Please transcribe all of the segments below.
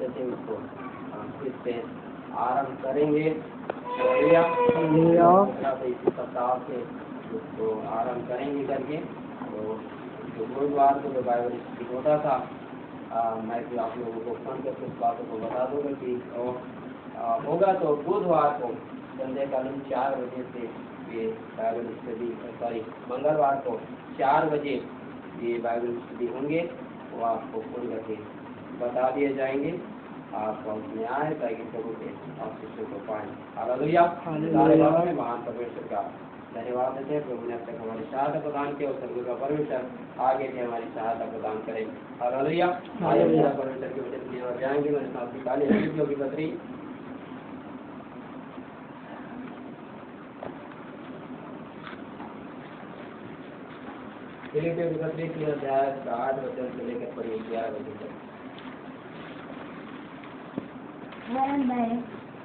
समस्या थे उसको फिर से आरम्भ करेंगे। इसी सप्ताह से उसको आरम्भ करेंगे करके। तो जो गुरुवार को जो बाइबल स्टडी होता था, मैं भी आप लोगों को फोन करके उस बातों को बता दूंगा कि होगा। तो बुधवार को संध्याकालीन 4 बजे से ये बाइबल स्टडी, मंगलवार को 4 बजे ये बाइबल स्टडी होंगे। वो आपको फोन करके बता दिए जाएंगे। आप उसमें आए ताकि प्रभु के आशीषों को पाएं। हालेलुया। महान परमेश्वर का धन्यवाद देते हैं। प्रभु ने अब तक हमारी सहायता प्रदान की और स्वर्ग का परमेश्वर आगे भी हमारी सहायता प्रदान करें। हालेलुया। परमेश्वर के वचन की ओर जाएंगे। मेरे साथ निकाली फिलिप्पियों की पत्री, फिलिप्पियों की पत्री 3 अध्याय 8 वचन से लेकर पढ़िए 11 वचन तक। मैं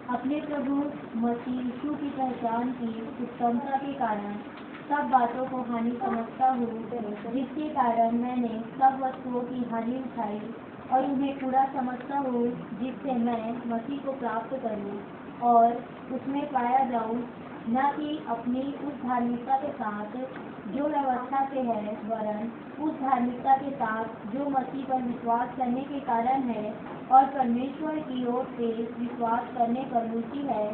अपने प्रभु मसीह यीशु की पहचान की उत्तमता के कारण सब बातों को हानि समझता हूँ, जिसके कारण मैंने सब वस्तुओं की हानि उठाई और उन्हें पूरा समझता हूँ, जिससे मैं मसीह को प्राप्त करूँ और उसमें पाया जाऊँ, न कि अपनी उस धार्मिकता के साथ जो व्यवस्था से है, वरन उस धार्मिकता के साथ जो मसीह पर विश्वास करने के कारण है और परमेश्वर की ओर से विश्वास करने पर मिलती है,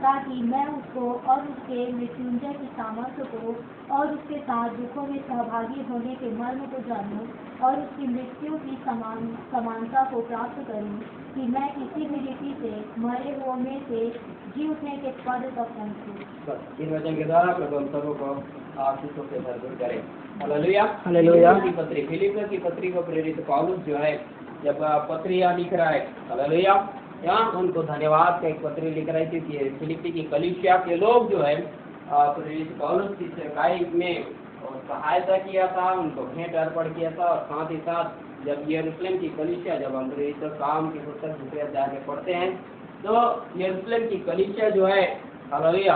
ताकि मैं उसको और उसके मृत्युंजय की सामर्थ्य को और उसके साथ दुखों में सहभागी होने के मर्म को जानूं और उसकी मृत्यु की समानता को प्राप्त करूं, कि मैं किसी भी रीति से मरे हुओं में से जी उठने के पद तक पहुंचूं। इन वचन के द्वारा प्रभु हम सबों को आशीषों से भरपूर करें। हालेलुया। हालेलुया। फिलिप्पियों की पत्री को प्रेरित पौलुस जो है जब पत्रियां लिख रहा है, हालेलुया, यहाँ उनको धन्यवाद का एक पत्री लिख रही थी। फिलिप्पी की कलीसिया के लोग जो है प्रेरित पौलुस की सेवकाई में सहायता किया था, उनको भेंट अर्पण किया था। और साथ ही साथ जब यरूशलेम की कलीसिया, जब हम काम की पुस्तक दूसरे अध्याय में पढ़ते हैं, तो यरूशलेम की कलीसिया जो है, हालेलुया,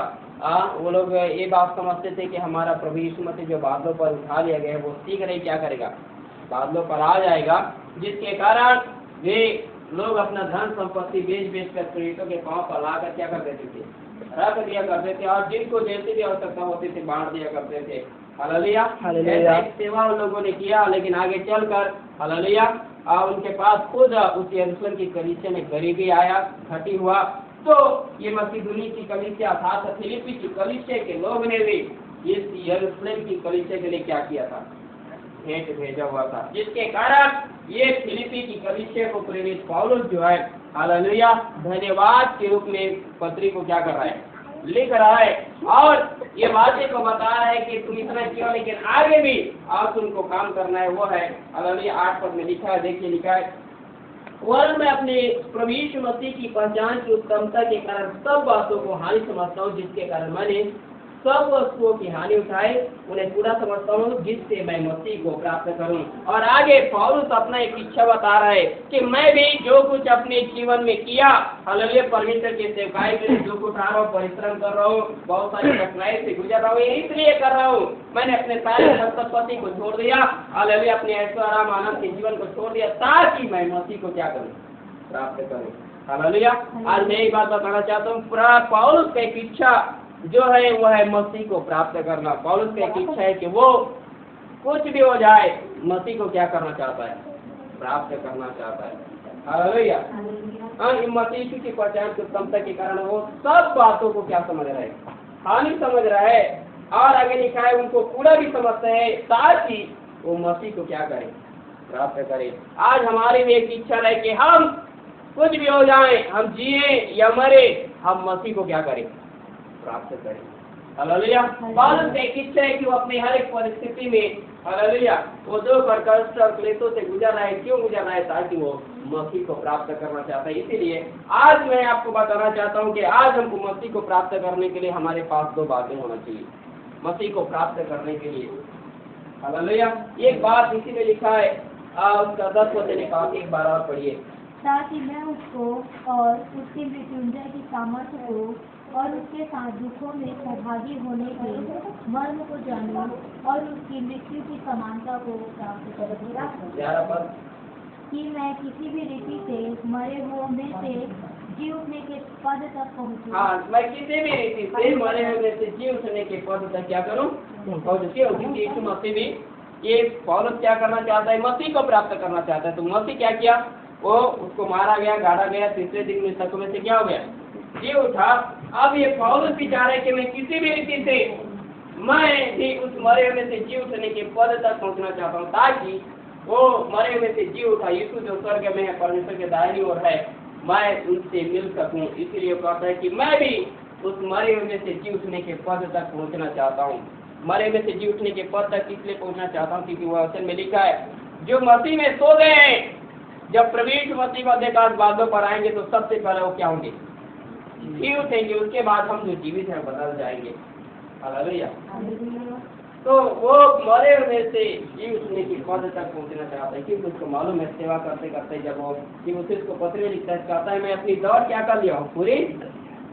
वो लोग ये बात समझते थे कि हमारा प्रभु यीशु मसीह जो बादलों पर उठा लिया गया है, वो शीघ्र ही क्या करेगा, बादलों पर आ जाएगा, जिसके कारण वे लोग अपना धन संपत्ति बेच कर प्रेरितों के पांव पर लाकर क्या कर देते थे, रख दिया करते थे, और जिनको जैसे भी आवश्यकता होती थी बांट दिया करते थे। हालेलुया। सेवा उन लोगों ने किया, लेकिन आगे चलकर हालेलुया उनके पास खुद उस यरूशलेम की कलीसिया में गरीबी आया, घटी हुआ। तो ये मसीदोनी की कलीसिया था, फिलिप्पी की कलीसिया के लोग ने भी इस यरूशलेम की कलीसिया के लिए क्या किया था, भेंट भेजा हुआ था, जिसके कारण ये फिलिप्पी की कलीसिया को प्रेरित पौलुस जो है, हालेलुया, धन्यवाद के रूप में पत्री को क्या कर रहा है, लिख रहा है, और ये बातें को बता रहा है कि तुम इतना किया, लेकिन आगे भी आप तुमको काम करना है। वो है हालेलुया 8 पद में लिखा है, देखिए लिखा है, वरन मैं अपने प्रभु यीशु मसीह की पहचान की उत्तमता के कारण सब बातों को हानि समझता हूँ, जिसके कारण मैंने सब वस्तुओं की हानि उठाई, उन्हें पूरा समझता हूँ, जिससे मैं मसीह को प्राप्त करूँ। और आगे पौलुस अपना एक इच्छा बता रहा है कि मैं भी जो कुछ अपने जीवन में किया, हालेलुया, परमेश्वर के सेवकाई के लिए जो कुछ आ रहा हूँ, परिश्रम कर रहा हूँ, बहुत सारी कठिनाई से गुजर रहा हूँ, इसलिए कर रहा हूँ। मैंने अपने सारे संपत्ति को छोड़ दिया, हालेलुया, अपने ऐश्वर्य आराम आनंद के जीवन को छोड़ दिया, ताकि मैं मसीह को क्या करूँ, प्राप्त करूँ। हालेलुया। आज मैं एक बात बताना चाहता हूँ, पौलुस का एक इच्छा जो है वो है मसीह को प्राप्त करना। पौलुस का एक इच्छा है कि वो कुछ भी हो जाए, मसीह को क्या करना चाहता है, प्राप्त करना चाहता है। हालेलुया। मसीह की पहचान की उत्तमता के कारण वो सब बातों को क्या समझ रहा है, हानि समझ रहा है, और आगे लिखा है उनको पूरा भी समझते हैं, ताकि वो मसीह को क्या करे, प्राप्त करे। आज हमारी भी एक इच्छा है कि हम कुछ भी हो जाए, हम जिए या मरे, हम मसीह को क्या करें, प्राप्त करें। हालेलुया। पौलुस की इच्छा है कि वो अपनी हर एक परिस्थिति में, हालेलुया, वो जो कष्ट और क्लेशों से गुजर रहा है, क्यों गुजर रहा है, ताकि वो मसीह को प्राप्त करना चाहता है। इसीलिए आज मैं आपको बताना चाहता हूँ कि आज हमको मसीह को प्राप्त करने के लिए हमारे पास 2 बातें होना चाहिए। मसीह को प्राप्त करने के लिए, हालेलुया, एक बात इसी में लिखा है, उसका 10 वचन ने कहा, एक बार और पढ़िए, ताकि मैं उसको और उसके मृत्युंजय की सामर्थ्य को और उसके साथ दुखों में सहभागी होने के मर्म को जानूं और उसकी मृत्यु की समानता को प्राप्त करूं। कि मैं किसी भी रीति से मरे हुओं में से जी उठने के पद तक पहुँचूं। हाँ, मैं किसी भी रीति से मरे हुए में से जी उठने के पद तक क्या करूं? पहुंचूं। क्योंकि यीशु मसीह भी, ये पौलुस क्या करना चाहता है? मसीह को प्राप्त करना चाहता है। तो मसीह क्या किया? वो उसको मारा गया, गाड़ा गया, तीसरे दिन मृतकों में से क्या हो गया? जी उठा। अब ये पौलुस भी चाह रहे कि मैं किसी भी रीति से मैं भी उस मरे हुए से जी उठने के पद तक पहुंचना चाहता हूँ, ताकि वो मरे हुए से जी उठा यीशु जो स्वर्ग में है, परमेश्वर के दाहिनी ओर है, मैं उनसे मिल सकूं। इसलिए वो कहता है कि मैं भी उस मरे हुए से जी उठने के पद तक पहुंचना चाहता हूँ। मरे हुए से जी उठने के पद तक इसलिए पहुंचना चाहता हूँ क्योंकि वह वचन में लिखा है, जो मसीह में सो गए हैं, जब प्रभु यीशु मसीह का देखार बादलों पर आएंगे तो सबसे पहले वो क्या होंगे? जी उठेंगे। उसके बाद हम जो जीवित हैं बदल जाएंगे। हालेलुया। तो वो मरे हुए से जी उठने की पद तक पहुंचना चाहता है, क्योंकि उसको मालूम है सेवा करते करते जब वो कि उसे उसको पत्र लिखता है, कहता है मैं अपनी दौड़ क्या कर लिया हूँ? पूरी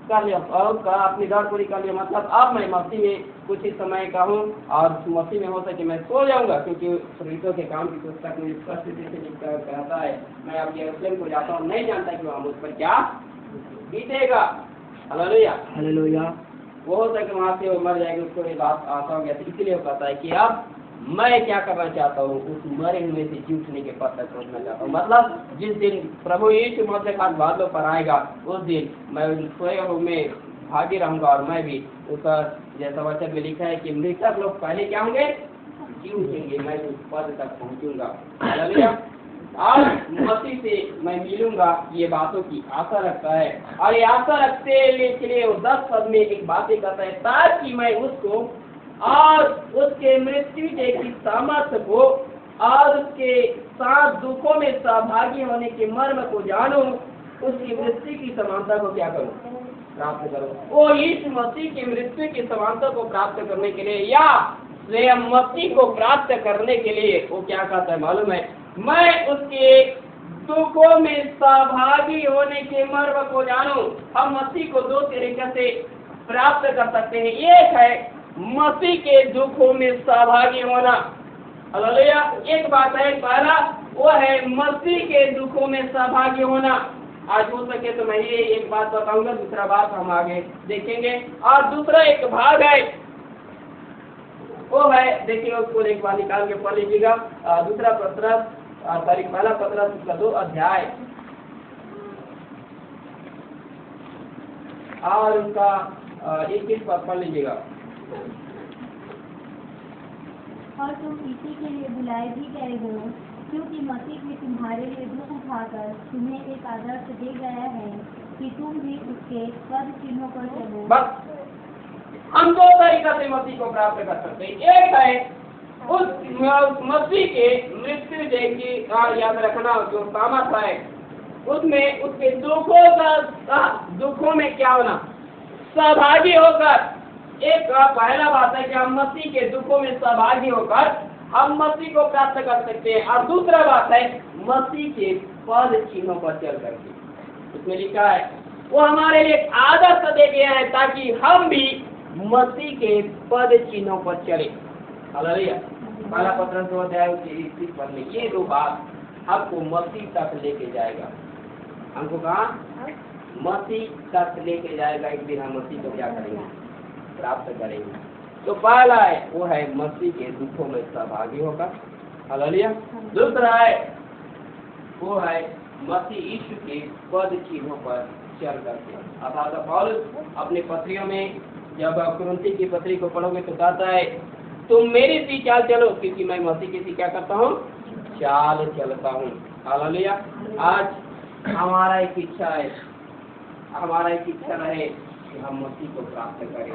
कर लिया। और कहा अपनी दौड़ पूरी कर लिया, मतलब अब मैं मसीह में कुछ ही समय का हूँ और मसीह में हो सके मैं सो जाऊंगा, क्योंकि प्रेरितों के काम की पुस्तक में स्पष्ट रूप से लिखकर कहता है, मैं अब यरूशलेम को जाता हूँ, नहीं जानता कि वहाँ मुझ पर क्या बीतेगा। हालेलुया। हालेलुया। वो हो सके वहाँ से वो मर जाएगी, उसको ये बात आशा हो गया। तो इसलिए वो कहता है कि अब मैं क्या करना चाहता हूँ? उस मरे हुए से जी उठने के पद तक पहुँचना चाहता हूँ। मतलब जिस दिन प्रभु यीशु मसीह का बादलों पर आएगा, उस दिन मैं स्वयं में भागी रहूंगा और मैं भी उसका, जैसा वचन में लिखा है कि मृतक लोग पहले क्या होंगे? जी उठेंगे, मैं उस पद तक पहुँचूंगा। हालेलुया। आज मसीह से मैं मिलूंगा, ये बातों की आशा रखता है। और ये आशा रखते के लिए वो 10 पद में एक बात करता है, ताकि मैं उसको और उसके मृत्यु की सामर्थ्य को और उसके साथ दुखों में सहभागी होने के मर्म को जानूं, उसकी मृत्यु की समानता को क्या करूं? प्राप्त करूं। वो यीशु मसीह की मृत्यु की समानता को प्राप्त करने के लिए या स्वयं मसीह को प्राप्त करने के लिए वो क्या कहता है मालूम है? मैं उसके दुखों में सहभागी होने के मर्म को जानूं। हम मसीह को 2 तरीके से प्राप्त कर सकते हैं। एक है मसीह के दुखों में सहभागी होना। हालेलुया। एक बात है, पहला वो है मसीह के दुखों में सहभागी होना। आज हो सके तो मैं ये एक बात बताऊंगा, दूसरा बात हम आगे देखेंगे। और दूसरा एक भाग है, वो है, देखिए उसको एक बार निकाल के पढ़ लीजिएगा। दूसरा पत्रस पहला पत्रस उसका 2 अध्याय और उसका 21 पद पढ़ लीजिएगा। और तुम इसी के लिए बुलाए भी गए हो, क्योंकि मसीह ने तुम्हारे लिए दुख उठाकर तुम्हें एक आदर्श दे गया है कि तुम भी उसके पद चिन्हों पर चलो। बस हम 2 तरीका से मसीह को प्राप्त कर सकते हैं। एक है उस मसीह के मृत्यु देखी, याद रखना, जो सामर्थ है उसमें उसके दुखों में क्या होना? सहभागी होकर। एक पहला बात है कि हम मसीह के दुखों में सहभागी होकर हम मसीह को प्राप्त कर सकते हैं। और दूसरा बात है मसीह के पद चिन्हों पर चल करके। उसमें लिखा है वो हमारे लिए आदर्श दे गया है ताकि हम भी मसीह के पद चिन्हों पर चले। हालेलुया। पहला पत्रस 2 अध्याय 21 पद में ये 2 बात आपको मसीह तक लेके जाएगा। हमको कहा मसीह तक लेके जाएगा। एक दिन हम मसीह को क्या करेंगे? प्राप्त करेंगे। तो पहला है वो है मसीह के दुखों में सहभागी होकर। हालेलुया। दूसरा है वो है मसीह यीशु के पद चिन्हों पर चल करके। अब पौलुस अपने पत्रियों में जब कुरिन्थी की पत्री को पढ़ोगे तो कहता है तुम मेरी सी चाल चलो, क्योंकि मैं मसीह की सी क्या करता हूँ? चाल चलता हूँ। हालेलुया। आज हमारा एक इच्छा है, हमारा एक इच्छा रहे कि हम मसीह को प्राप्त करें।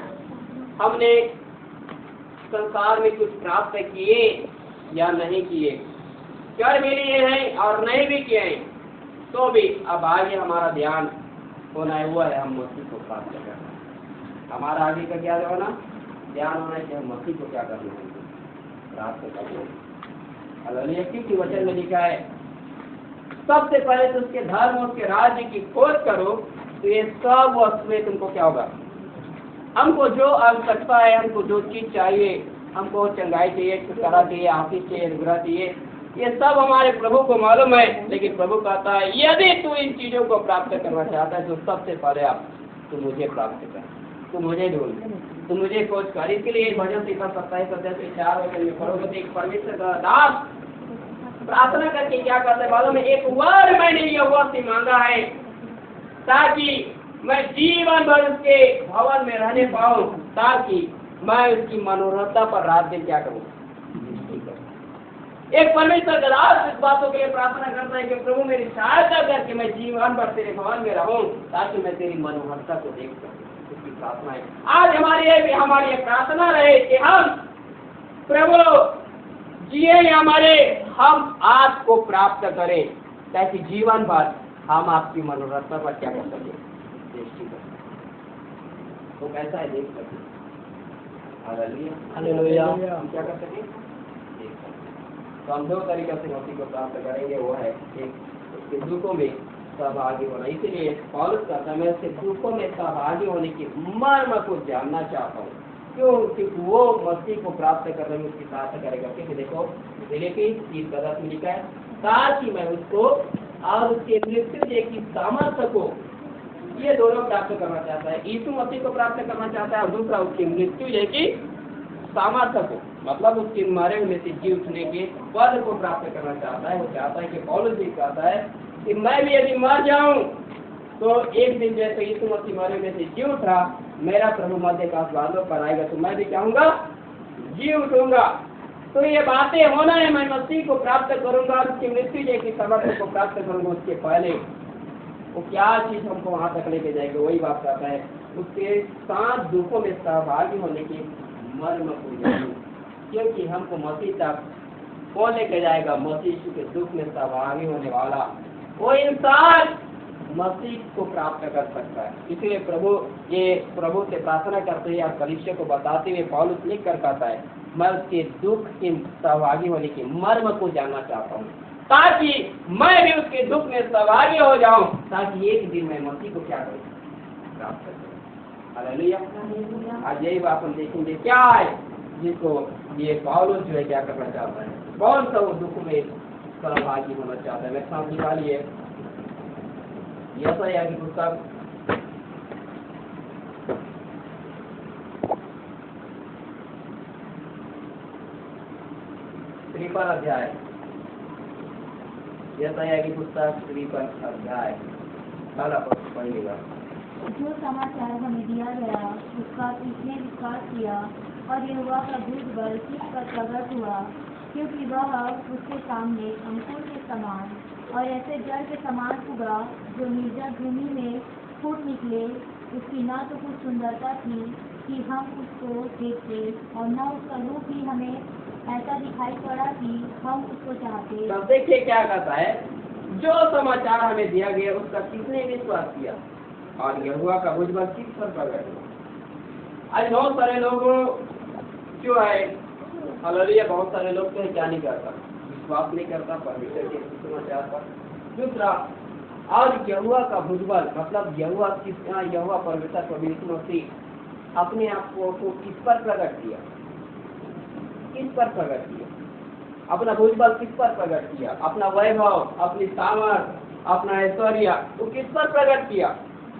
हमने संसार में कुछ प्राप्त किए या नहीं किए, कर भी लिए हैं और नहीं भी किए हैं, तो भी अब आगे हमारा ध्यान होना है वो है हम मसीह को प्राप्त करना। हमारा आगे का क्या होना? ध्यान होना है कि हम मसीह को क्या करना है? प्राप्त करना। हालेलुया। क्योंकि वचन में लिखा है सबसे पहले तो उसके धर्म उसके राज्य की खोज करो, तो ये सब वस्तुएं तुमको क्या होगा? हमको जो आवश्यकता है, हमको जो चीज चाहिए, हमको चंगाई चाहिए, छुटकारा चाहिए, आशीष चाहिए, अनुग्रह चाहिए, ये सब हमारे प्रभु को मालूम है, लेकिन प्रभु कहता है यदि तू इन चीजों को प्राप्त करना चाहता है तो सबसे पहले तू मुझे प्राप्त कर, तू मुझे ढूंढ, तू मुझे खोज कर। इसके लिए भजन 27:27-4 में पढ़ोगे एक परमेश्वर का दास प्रार्थना करके क्या करते हैं मालूम है, एक वर मैंने यहोवा से मांगा है ताकि मैं जीवन भर उसके भवन में रहने पाऊं, ताकि मैं उसकी मनोरथा पर रात दिन क्या करूं। एक परमेश्वर का दास इस बातों के लिए प्रार्थना करता है कि प्रभु मेरी सहायता करके मैं जीवन भर तेरे भवन में रहूं, ताकि मैं तेरी मनोहरता को देख सकूं। उसकी प्रार्थना है आज हमारी ये प्रार्थना रहे कि हम प्रभु जिए हम आपको प्राप्त करें, ताकि जीवन भर हम आपकी मनोरथा पर क्या कर सके, दृष्टि कर सकें। तो कैसा है देख सके। हालेलुया। हम क्या कर सके, तो हम 2 तरीके से मसीह को प्राप्त करेंगे, वो है एक उसके दुखों में सहभागी होना। इसलिए पौलुस कहता है मैं उसके दुखों में सहभागी होने की मर्म को जानना चाहता हूँ। क्यों? क्योंकि वो मसीह को प्राप्त करने में उसकी सहायता करेगा। क्योंकि देखो फिलिप्पी 3:10 में लिखा है ताकि मैं उसको और उसके मृत्यु की सामर्थ्य को, ये दोनों प्राप्त करना चाहता है। यीशु मसीह को प्राप्त करना चाहता है और दूसरा उसकी मृत्यु की सामर्थ्य को, मतलब उसके मरे में से जी उठने के पद को प्राप्त करना चाहता है। वो चाहता है कि पौलुस भी कहता है कि मैं भी यदि मर जाऊं तो एक दिन जैसे यीशु मसीह मरे में से जी उठा, मेरा प्रभु मध्य का बादलों पर आएगा तो मैं भी चाहूंगा जी उठूंगा। तो ये बातें होना है, मैं मसीह को प्राप्त करूंगा, उसकी मृत्यु की सामर्थ्य को प्राप्त करूंगा। उसके पहले वो क्या चीज हमको वहां तक लेके जाएगी, वही बात कहता है उसके साथ दुखों में सहभागी होने की मर्म को जानूं। क्योंकि हमको मसीह तक कौन लेके जाएगा, मसीह यीशु के दुख में सहभागी होने वाला वो इंसान मसीह को प्राप्त कर सकता है। इसलिए प्रभु से प्रार्थना करते हुए और कलीसिया को बताते हुए पौलुस लिख कर कहता है मैं उसके दुख के सहभागी होने की मर्म को जानना चाहता हूँ, ताकि मैं भी उसके दुख में सहभागी हो जाऊं, ताकि एक दिन मैं मसीह को क्या करूं, प्राप्त करूं। हालेलुया। आज यही बात हम देखेंगे क्या है जिसको ये पौलुस जो है क्या करना चाहता है, कौन सा वो दुख में सहभागी होना चाहता है। मेरे साथ निकालिए यशायाह की पुस्तक 53 अध्याय, यशायाह की पुस्तक 53 अध्याय पहला पद पढ़िएगा। जो समाचार हमें दिया गया उसका किसने विश्वास किया और यहोवा का भुज बल किस पर प्रकट हुआ, क्योंकि वह उसके सामने अंकुर के समान और ऐसे जल के समान उगा जो निर्जन भूमि में फूट निकले। उसकी न तो कुछ सुंदरता थी कि हम उसको देखते और न उसका रूप भी हमें ऐसा दिखाई पड़ा कि हम उसको चाहते। तब देखिए क्या कहता है, जो समाचार हमें दिया गया उसका किसने विश्वास किया और यहोवा का भुज बल किस पर प्रकट हुआ। आज बहुत सारे लोग जो है हालेलुया, बहुत सारे लोग तो क्या नहीं करता, विश्वास नहीं करता परमेश्वर के समाचार पर। दूसरा और यहोवा का भुज बल मतलब यहोवा परमेश्वर प्रभु मसीह अपने आप को किस पर प्रकट किया, किस पर प्रकट किया, अपना भुज बल किस पर प्रकट किया, अपना वैभव, अपनी सामर्थ, अपना ऐश्वर्य वो किस पर प्रकट किया।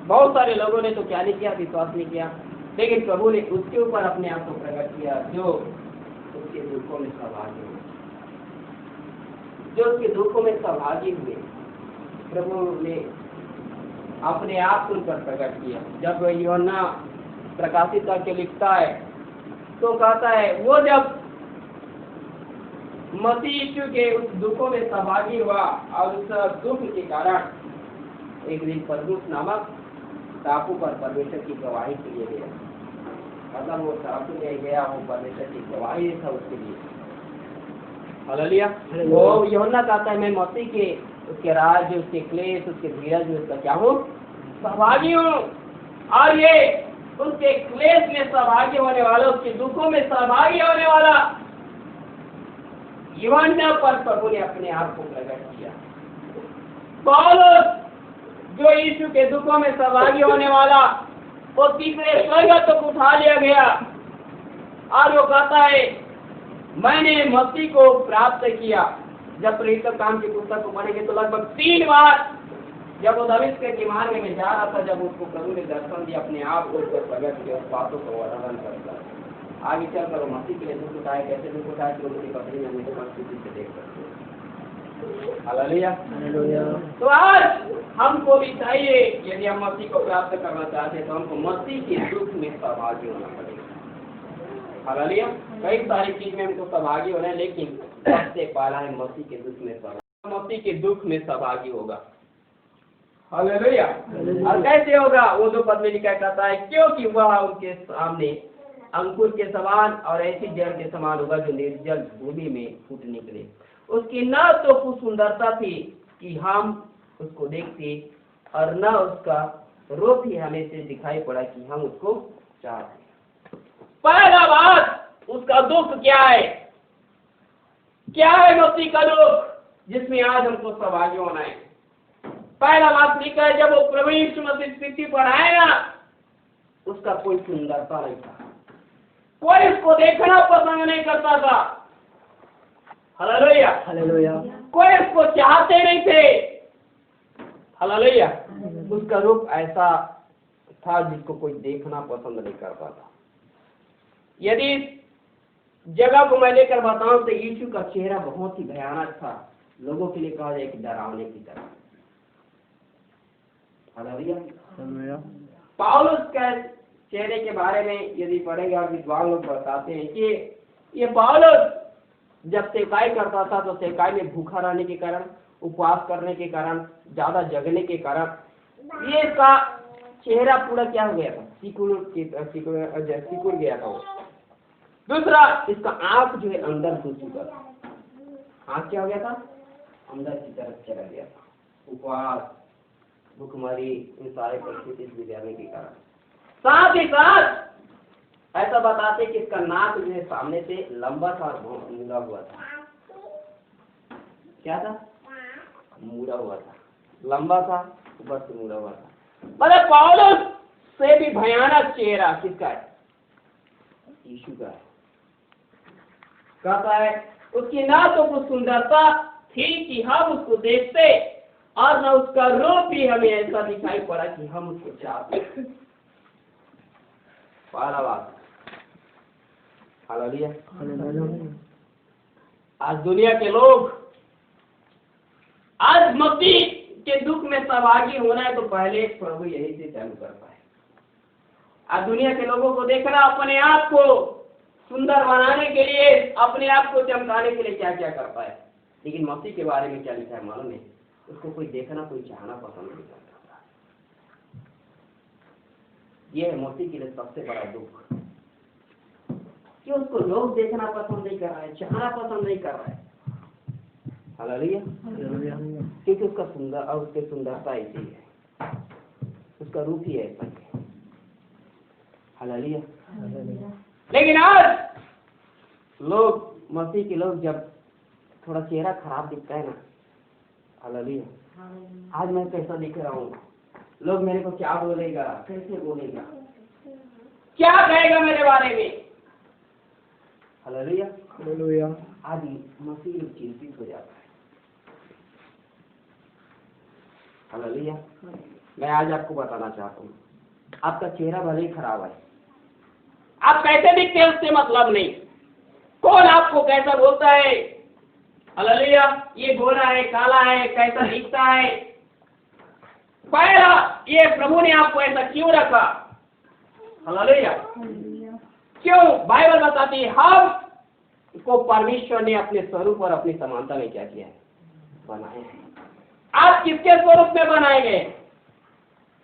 बहुत सारे लोगों ने तो क्या नहीं किया, विश्वास नहीं किया, लेकिन प्रभु ने उसके ऊपर अपने आप को प्रकट किया जो उसके दुखों में सहभागी हुए, जो उसके दुखों में सहभागी हुए। प्रभु ने अपने आप को उन पर प्रकट किया। जब यूहन्ना प्रकाशित करके लिखता है तो कहता है वो जब मसीह यीशु के उस दुखों में सहभागी हुआ और उस दुख के कारण एक दिन पतमुस नामक टापू पर परमेश्वर की गवाही के लिए गया। मतलब वो टापू में गया, वो परमेश्वर की गवाही था उसके लिए। हालेलुया। वो यूहन्ना कहता है मैं मसीह के उसके राज, उसके क्लेश, उसके धीरज में उसका क्या हूँ, सहभागी हूँ। और ये उसके क्लेश में सहभागी होने वाला, उसके दुखों में सहभागी होने वाला यूहन्ना पर प्रभु ने अपने आप को प्रकट किया। पौलुस जो यीशु के दुखों में सहभागी होने वाला, वो तीसरे स्वर्ग तक उठा लिया गया और वो कहता है मैंने मसीह को प्राप्त किया। जब प्रेरित काम की पुस्तक को पढ़ेंगे तो लगभग 3 बार जब वो दमिश्क के मार्ग में जा रहा था, जब उसको प्रभु ने दर्शन दिया, अपने आप को उसको प्रकट किया, उस बातों को वर्णन करता है। आगे चलकर वो मसीह के लिए दुख उठाए, कैसे दुख उठाए तो उनकी पत्नी ने मुझे परिस्थिति से देख सकते हैं। हालेलुया। तो आज हमको भी चाहिए, यदि हम मसीह को प्राप्त करना चाहते हैं तो हमको मसीह के दुख में सहभागी होना पड़ेगा। हालेलुया। कई सारी चीज में हमको सहभागी होना है, लेकिन सबसे पहला है मसीह के दुख में सहभागी। मसीह के दुख में सहभागी होगा। हालेलुया। और कैसे होगा? वो 2 पद में लिखा कहता है, क्योंकि वह उनके सामने अंकुर के समान और ऐसी जड़ के समान होगा जो निर्जल भूमि में फूट निकले। उसकी न तो कुछ सुंदरता थी कि हम उसको देखते, और न उसका रूप ही हमें से दिखाई पड़ा कि हम उसको चाहते। पहला बात, उसका दुख क्या है? क्या है मसीह का दुख जिसमें आज हमको सहभागी होना है? पहला बात लिखा है, जब वो प्रभु यीशु मसीह पृथ्वी पर आएगा, उसका कोई सुंदरता नहीं था, कोई उसको देखना पसंद नहीं करता था। हालेलुया। हालेलुया। कोई उसको चाहते नहीं थे। हालेलुया। उसका रूप ऐसा था जिसको कोई देखना पसंद नहीं करता था। यदि जगह को मैं लेकर बताऊं तो यीशु का चेहरा बहुत ही भयानक था, लोगों के लिए कहा जाए कि डरावने की तरह। हालेलुया। पौलुस के चेहरे के बारे में यदि पढ़ेंगे और विद्वान लोग बताते हैं कि ये पौलुस जब सेवकाई करता था तो सेवकाई में भूखा रहने के कारण, उपवास करने के कारण, ज्यादा जगने के कारण ये इसका चेहरा पूरा क्या हो गया था? सिकुड़ गया था वो। दूसरा, इसका आंख जो है अंदर घुस चुका था। आंख क्या हो गया था? अंदर की तरफ चला गया था। उपवास, भूखमरी, इन सारे परिस्थिति गुजरने के कारण। साथ ही साथ ऐसा बताते कि इसका नाक जो है सामने से लंबा था और मुड़ा हुआ था। क्या था? मुड़ा हुआ था, लंबा था, ऊपर से मुड़ा हुआ था। मतलब पौलुस से भी भयानक चेहरा किसका है? यीशु का है। कहता है उसकी ना तो कुछ सुंदरता थी कि हम उसको देखते, और न उसका रूप भी हमें ऐसा दिखाई पड़ा कि हम उसको चाहते। पहला बात। हालेलुया। आज दुनिया के लोग, आज मसीह के दुख में सहभागी होना है तो पहले प्रभु यही से चालू करता है। आज दुनिया के लोगों को देखना, अपने आप को सुंदर बनाने के लिए, अपने आप को चमकाने के लिए क्या क्या करता है, लेकिन मसीह के बारे में क्या लिखा है मालूम है? उसको कोई देखना, कोई चाहना पसंद नहीं करता। ये है मसीह के लिए सबसे बड़ा दुख कि उसको लोग देखना पसंद नहीं कर रहा है, चाहना पसंद नहीं कर रहा है। हालेलुया। क्योंकि उसका सुंदर और उसकी सुंदरता ऐसी है, उसका रूप ही ऐसा है। हालेलुया। लेकिन आज लोग, मसीह के लोग, जब थोड़ा चेहरा खराब दिखता है ना, हालेलुया, आज मैं कैसा दिख रहा हूँ, लोग मेरे को क्या बोलेगा, कैसे बोलेगा, क्या कहेगा मेरे बारे में। हालेलुया। हालेलुया। आज मसीह चिंतित हो जाता है। हालेलुया। मैं आज आपको बताना चाहता हूँ, आपका चेहरा भले ही खराब है, आप कैसे दिखते हैं उससे मतलब नहीं, कौन आपको कैसा बोलता है। हालेलुया। ये गोरा है, काला है, कैसा दिखता है, पहला ये प्रभु ने आपको ऐसा क्यों रखा। हालेलुया। क्यों? बाइबल बताती है हम को परमेश्वर ने अपने स्वरूप और अपनी समानता में क्या किया है? बनाए हैं। आप किसके स्वरूप में बनाए गए?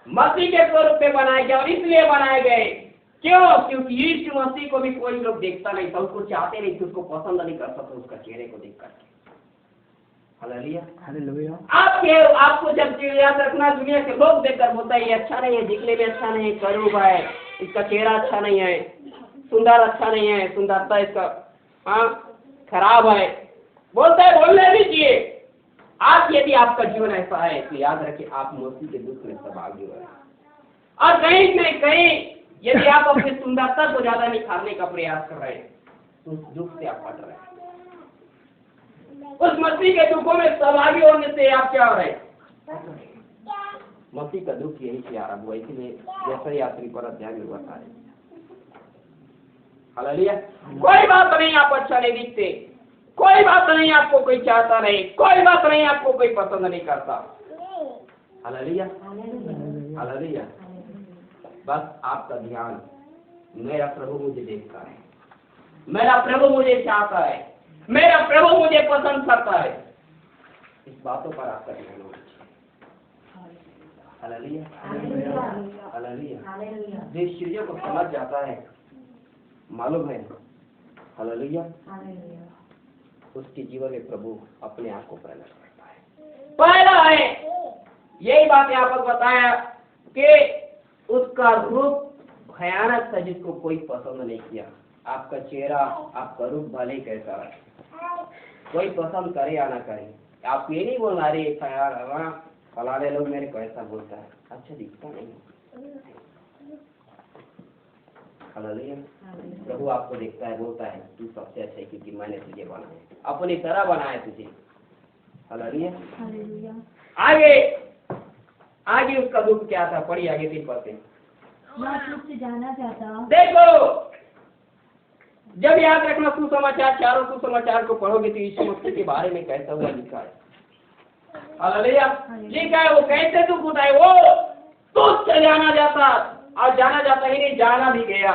मसीह के स्वरूप में बनाए गए, और इसलिए बनाए गए क्यों? क्योंकि यीशु मसीह को भी कोई लोग देखता नहीं था, उसको चाहते नहीं थे, उसको पसंद नहीं करता था उसका चेहरे को देख करके। हालेलुया। आपको जब याद रखना, दुनिया के लोग देखकर बोलता है ये अच्छा नहीं है, दिखने में अच्छा नहीं है, करूब है, इसका चेहरा अच्छा नहीं है, सुंदर अच्छा नहीं है, सुंदरता इसका खराब है, बोलता है, बोलने दीजिए। आज यदि आपका जीवन ऐसा है तो याद रखिए आप मसीह के दुख में सहभागी हो रहे हैं। और कहीं न कहीं यदि आप अपनी सुंदरता को ज्यादा निखारने का प्रयास कर रहे हैं तो उस दुख से आप हट रहे हैं। उस मसीह के दुखों में सहभागी होने से आप क्या हो रहे हैं? मसीह का दुख यही से आरंभ हुआ, इसलिए जैसा यात्री पर अध्याय में बताया। हालेलुया। कोई बात नहीं आप अच्छा नहीं दिखते, कोई बात नहीं आपको कोई चाहता नहीं, कोई बात नहीं आपको कोई पसंद नहीं करता। Hallelujah, hallelujah. बस आपका ध्यान, मेरा प्रभु मुझे देखता है, मेरा प्रभु मुझे चाहता है, मेरा प्रभु मुझे पसंद करता है, इस बातों पर आपका ध्यान होना चाहिए। Hallelujah, hallelujah. जिस चीजों को समझ जाता है, मालूम है, हालेलुया, उसके जीवन में प्रभु अपने आप को प्रकट करता है। पहला है यही बात यहाँ पर बताया कि उसका रूप भयानक था जिसको कोई पसंद नहीं किया। आपका चेहरा, आपका रूप भले कैसा है, कोई पसंद करे या ना करे, आप ये नहीं बोलना अरे यार फलाने लोग मेरे को ऐसा बोलता है, अच्छा दिखता नहीं। हालेलुया। प्रभु आपको देखता है, बोलता है तू सबसे अच्छा है क्योंकि मैंने तुझे बनाया, अपनी तरह बनाया तुझे। हालेलुया। आगे आगे उसका दुख क्या था, पढ़िए आगे 3 पद से। मैं तुझसे जाना चाहता। देखो, जब याद रखना सुसमाचार, चारों सुसमाचार को पढ़ोगे तो यीशु मसीह के बारे में कैसा हुआ लिखा है। हालेलुया। लिखा है वो कैसे दुख उठाए, वो तुझसे जाना जाता, और जाना जाता ही नहीं, जाना भी गया।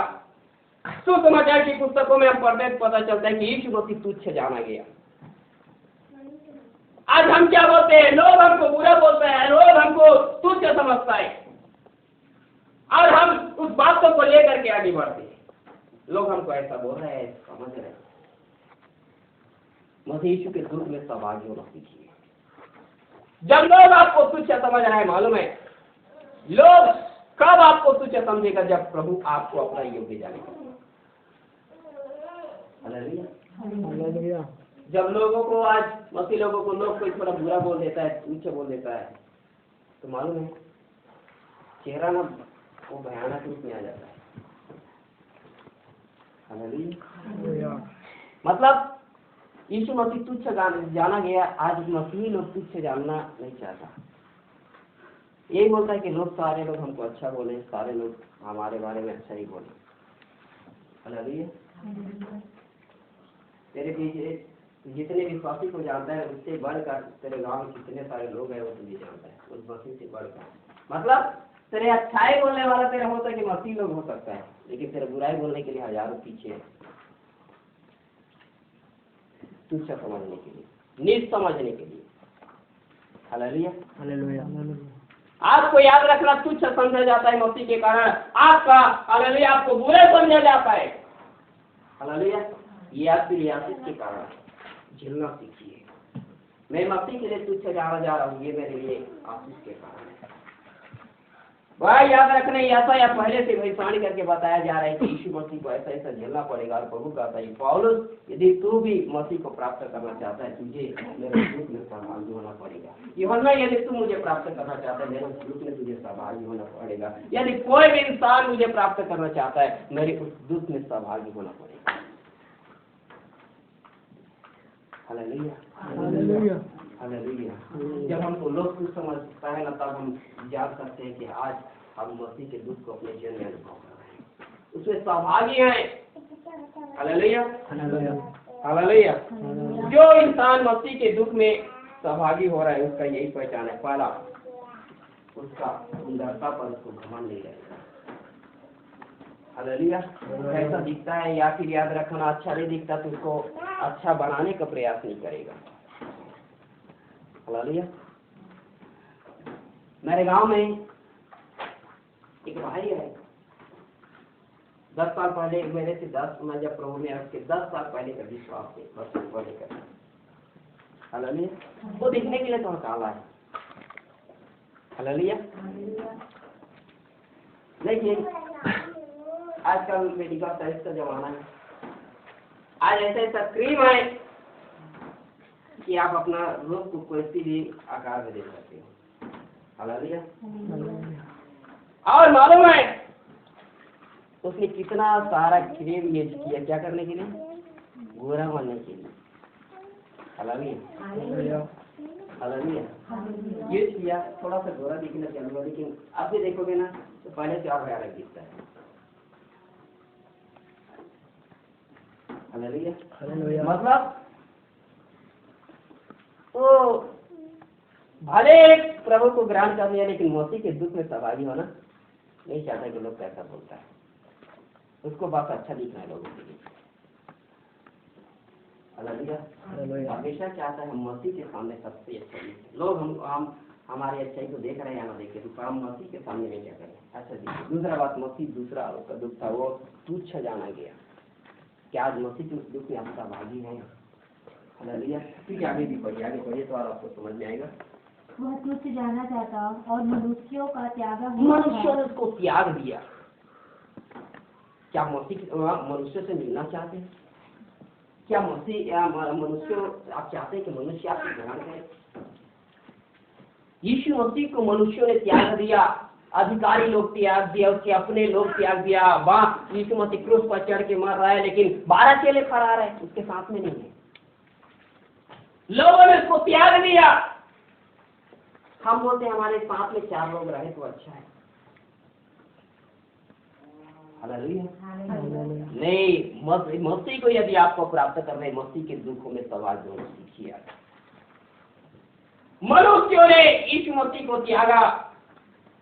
सुसमाचार की पुस्तकों में हम पढ़ते पता चलता है कि यीशु मसीह तुझसे जाना गया। आज हम क्या बोलते हैं, लोग हमको बुरा बोलते हैं, लोग हमको तुच्छ समझता है, और हम उस बातों को लेकर के आगे बढ़ते हैं। लोग हमको ऐसा बोल रहे हैं, समझ रहे हैं। मसीह यीशु के दुख में सहभागी होना सीखिए। जब लोग आपको तुच्छ समझ रहे हैं, मालूम है लोग कब आपको तुच्छ समझेगा, जब प्रभु आपको अपना योग्य जानेगा। हालेलुया। जब लोगों को, आज मसीह लोगों को लोग कोई थोड़ा बुरा बोल देता है, तुच्छ बोल देता है, तो मालूम है चेहरा ना वो भयानक रूप में आ जाता है। हालेलुया। मतलब यीशु मसीह तुच्छ जाना गया, आज मसीही लोग तुच्छ जानना नहीं चाहता। यही बोलता है कि लोग, सारे लोग हमको अच्छा बोले, सारे लोग हमारे बारे में अच्छा ही बोले। हालेलुया। तेरे पीछे जितने विश्वासी को जानता है उससे बढ़कर तेरे गांव में कितने सारे लोग हैं वो तुझे जानता है, उस मसीह से बढ़कर। मतलब तेरे अच्छाई बोलने वाला तेरा होता है कि मसीह लोग हो सकता है, लेकिन तेरे बुराई बोलने के लिए हजारों पीछे है, तुच्छ समझने के लिए, नीच समझने के लिए। Hallelujah, hallelujah. आपको याद रखना, तुच्छ समझा जाता है मसीह के कारण आपका, हालेलुया, आपको बुरा समझा जाता है। हालेलुया। ये आपकी रियासत के कारण झेलना सीखिए। मैं मसीह के लिए तुच्छ जाना जा रहा हूँ, ये मेरे लिए आशीष के कारण है। वह याद रखना, ऐसा या पहले से भविष्यवाणी करके बताया जा रहा है कि यीशु मसीह को ऐसा ऐसा झेलना पड़ेगा। और प्रभु कहता है पौलुस, यदि तू भी मसीह को प्राप्त करना चाहता है, तुझे मेरे दुख में सहभागी होना पड़ेगा। यूहन्ना, यदि तू मुझे प्राप्त करना चाहता है, मेरे दुख में तुझे सहभागी होना पड़ेगा। यदि कोई भी इंसान मुझे प्राप्त करना चाहता है, मेरे उस दुख में सहभागी होना पड़ेगा। Hallelujah, hallelujah, hallelujah. जब हमको लोग कुछ समझता है ना, तब हम जान सकते हैं कि आज हम मसीह के दुख को अपने जीवन में अनुभव कर रहे हैं, उसमें सहभागी हैं। Hallelujah, hallelujah, hallelujah. जो इंसान मसीह के दुख में सहभागी हो रहा है, उसका यही पहचान है। पहला, उसका सुंदरता पर उसको घमंड नहीं रहेगा। हालेलुया। कैसा दिखता है या फिर याद रखना, अच्छा नहीं दिखता तो उसको अच्छा बनाने का प्रयास नहीं करेगा। हालेलुया। मेरे गांव में एक भाई है, 10 साल पहले मेरे से 10, मैं जब प्रभु में उसके 10 साल पहले का विश्वास थे, 10 साल पहले का। हालेलुया। वो दिखने के लिए थोड़ा काला है। हालेलुया। लेकिन आजकल मेडिकल साइंस का जमाना है, आज ऐसा ऐसा क्रीम है कि आप अपना रूप को कोई भी आकार में दे सकते हो। हालेलुया। और मालूम है उसने कितना सारा क्रीम यूज किया, क्या करने के लिए? गोरा बनने के लिए। Hallelujah hallelujah. ये किया थोड़ा सा दोहरा दिखना चलूंगा, लेकिन आप भी देखोगे ना तो पहले से और भयानक दिखता है। हालेलुया। मतलब तो भले प्रभु को ग्रहण कर लिया, लेकिन मसीह के दुख में सहभागी होना नहीं चाहता कि लोग कैसा बोलता है, उसको बस अच्छा दिखना है लोगों के लिए। हालेलुया। हमेशा चाहता है मसीह के सामने सबसे अच्छा दिखे। लोग हम हमारी अच्छाई को देख रहे हैं या ना देखे, तो हम मसीह के सामने में क्या करें, अच्छा दिखे। दूसरा बात, मसीह दूसरा उसका दुख था वो तुच्छ जाना गया। क्या आज मसीह के उस दुख में आप सहभागी हैं? हालेलुया। ठीक है, आगे पढ़िए तो और आपको समझ में आएगा। वह तुच्छ जाना चाहता और मनुष्यों का त्याग मनुष्य ने उसको त्याग दिया। क्या मनुष्य से मिलना चाहते हैं? क्या मनुष्य आप चाहते हैं कि मनुष्य आपको ग्रहण करे? यीशु मसीह को मनुष्यों ने त्याग दिया, अधिकारी लोग त्याग दिया, उसके अपने लोग त्याग दिया। वहाँ यीशु मसीह क्रूस पर चढ़ के मर रहा है, लेकिन 12 चेले फरार है, उसके साथ में नहीं है। लोगों ने उसको त्याग दिया। हम बोलते हैं हमारे साथ में 4 लोग रहे तो अच्छा है। नहीं, मसीह को यदि आपको प्राप्त कर रहे, मसीह के दुखों में सवाल जो सीखिए। मनुष्यों ने यीशु मसीह को त्यागा।